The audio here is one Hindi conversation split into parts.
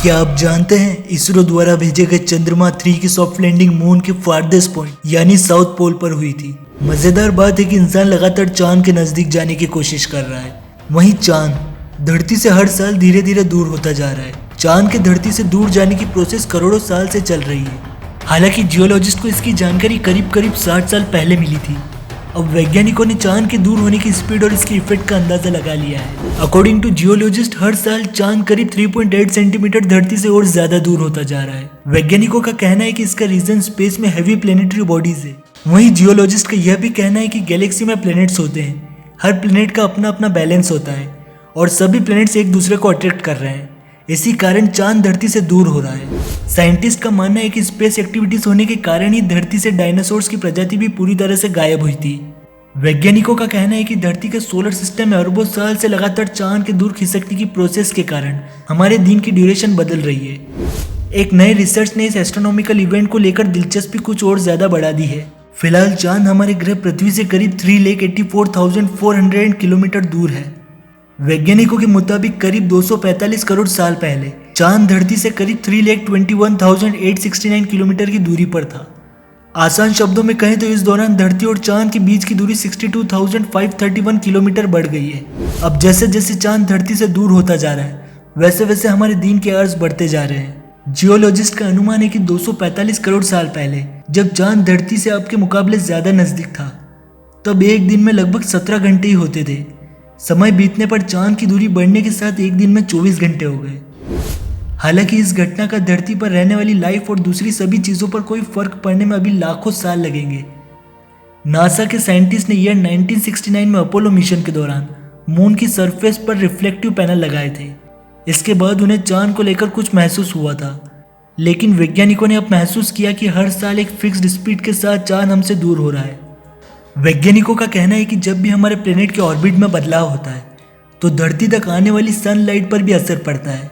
क्या आप जानते हैं इसरो द्वारा भेजे गए चंद्रमा 3 की सॉफ्ट लैंडिंग मून के फार्देस्ट पॉइंट यानी साउथ पोल पर हुई थी। मजेदार बात है कि इंसान लगातार चांद के नजदीक जाने की कोशिश कर रहा है, वहीं चांद धरती से हर साल धीरे धीरे दूर होता जा रहा है। चांद के धरती से दूर जाने की प्रोसेस करोड़ों साल से चल रही है। हालांकि जियोलॉजिस्ट को इसकी जानकारी करीब करीब 60 साल पहले मिली थी। अब वैज्ञानिकों ने चांद के दूर होने की स्पीड और इसके इफेक्ट का अंदाजा लगा लिया है। अकॉर्डिंग टू जियोलॉजिस्ट हर साल चांद करीब 3.8 सेंटीमीटर धरती से और ज्यादा दूर होता जा रहा है। वैज्ञानिकों का कहना है कि इसका रीजन स्पेस में हैवी प्लेनेटरी बॉडीज है। वहीं जियोलॉजिस्ट का यह भी कहना है कि गैलेक्सी में प्लैनेट्स होते हैं, हर प्लैनेट का अपना अपना बैलेंस होता है और सभी प्लैनेट्स एक दूसरे को अट्रैक्ट कर रहे हैं। इसी कारण चांद धरती से दूर हो रहा है। साइंटिस्ट का मानना है कि स्पेस एक्टिविटीज होने के कारण ही धरती से डायनासोर्स की प्रजाति भी पूरी तरह से गायब हुई थी। वैज्ञानिकों का कहना है कि धरती के सोलर सिस्टम में अरबों साल से लगातार चांद के दूर खिसकने की प्रोसेस के कारण हमारे दिन की ड्यूरेशन बदल रही है। एक नए रिसर्च ने इस एस्ट्रोनॉमिकल इवेंट को लेकर दिलचस्पी कुछ और ज्यादा बढ़ा दी है। फिलहाल चांद हमारे ग्रह पृथ्वी से करीब 3,84,400 किलोमीटर दूर है। वैज्ञानिकों के मुताबिक करीब 245 करोड़ साल पहले चांद धरती से करीब 3,21,869 किलोमीटर की दूरी पर था। आसान शब्दों में कहें तो इस दौरान धरती और चांद के बीच की दूरी 62,531 किलोमीटर बढ़ गई है। अब जैसे जैसे चांद धरती से दूर होता जा रहा है वैसे वैसे हमारे दिन के अर्ज बढ़ते जा रहे हैं। जियोलॉजिस्ट का अनुमान है कि 245 करोड़ साल पहले जब चांद धरती से अब के मुकाबले ज्यादा नजदीक था तब एक दिन में लगभग 17 घंटे ही होते थे। समय बीतने पर चांद की दूरी बढ़ने के साथ एक दिन में 24 घंटे हो गए। हालांकि इस घटना का धरती पर रहने वाली लाइफ और दूसरी सभी चीजों पर कोई फर्क पड़ने में अभी लाखों साल लगेंगे। नासा के साइंटिस्ट ने ईयर 1969 में अपोलो मिशन के दौरान मून की सरफेस पर रिफ्लेक्टिव पैनल लगाए थे। इसके बाद उन्हें चांद को लेकर कुछ महसूस हुआ था, लेकिन वैज्ञानिकों ने अब महसूस किया कि हर साल एक फिक्स्ड स्पीड के साथ चांद हमसे दूर हो रहा है। वैज्ञानिकों का कहना है कि जब भी हमारे प्लेनेट के ऑर्बिट में बदलाव होता है तो धरती तक आने वाली सनलाइट पर भी असर पड़ता है।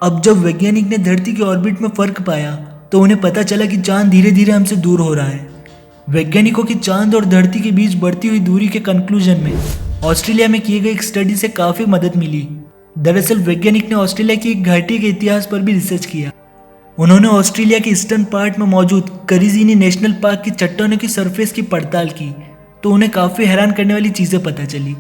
अब जब वैज्ञानिक ने धरती के ऑर्बिट में फर्क पाया तो उन्हें पता चला कि चांद धीरे धीरे हमसे दूर हो रहा है। वैज्ञानिकों की चांद और धरती के बीच बढ़ती हुई दूरी के कंक्लूजन में ऑस्ट्रेलिया में किए गए एक स्टडी से काफी मदद मिली। दरअसल वैज्ञानिक ने ऑस्ट्रेलिया की एक घाटी के इतिहास पर भी रिसर्च किया। उन्होंने ऑस्ट्रेलिया के ईस्टर्न पार्ट में मौजूद करिजिनी नेशनल पार्क की चट्टानों की सरफेस की पड़ताल की तो उन्हें काफी हैरान करने वाली चीजें पता चली,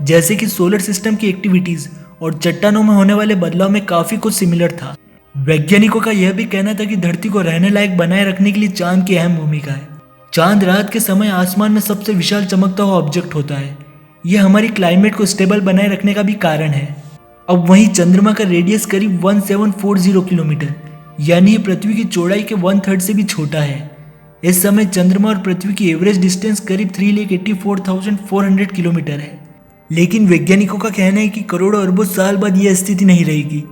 जैसे कि सोलर सिस्टम की एक्टिविटीज और चट्टानों में होने वाले बदलाव में काफी कुछ सिमिलर था। वैज्ञानिकों का यह भी कहना था कि धरती को रहने लायक बनाए रखने के लिए चांद की अहम भूमिका है। चांद रात के समय आसमान में सबसे विशाल चमकता हुआ ऑब्जेक्ट होता है। यह हमारी क्लाइमेट को स्टेबल बनाए रखने का भी कारण है। अब वहीं चंद्रमा का रेडियस करीब 1740 किलोमीटर यानी पृथ्वी की चौड़ाई के 1/3 से भी छोटा है। इस समय चंद्रमा और पृथ्वी की एवरेज डिस्टेंस करीब 3,84,400 किलोमीटर है। लेकिन वैज्ञानिकों का कहना है कि करोड़ों अरबों साल बाद यह स्थिति नहीं रहेगी।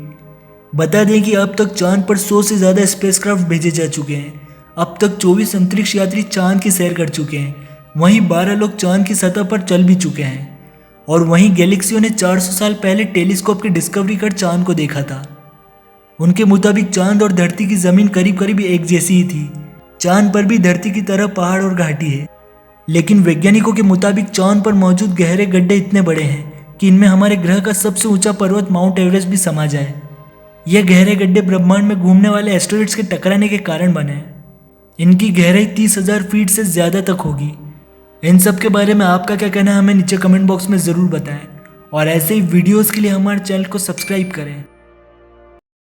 बता दें कि अब तक चांद पर 100 से ज्यादा स्पेसक्राफ्ट भेजे जा चुके हैं। अब तक 24 अंतरिक्ष यात्री चांद की सैर कर चुके हैं। वहीं 12 लोग चांद की सतह पर चल भी चुके हैं। और वहीं गैलेक्सियों ने 400 साल पहले टेलीस्कोप की डिस्कवरी कर चांद को देखा था। उनके मुताबिक चांद और धरती की जमीन करीब करीब एक जैसी ही थी। चांद पर भी धरती की तरह पहाड़ और घाटी है, लेकिन वैज्ञानिकों के मुताबिक चांद पर मौजूद गहरे गड्ढे इतने बड़े हैं कि इनमें हमारे ग्रह का सबसे ऊंचा पर्वत माउंट एवरेस्ट भी समा जाए। यह गहरे गड्ढे ब्रह्मांड में घूमने वाले एस्टेरॉइड्स के टकराने के कारण बने हैं। इनकी गहराई 30,000 फीट से ज्यादा तक होगी। इन सब के बारे में आपका क्या कहना है हमें नीचे कमेंट बॉक्स में जरूर बताएं और ऐसे ही वीडियोस के लिए हमारे चैनल को सब्सक्राइब करें।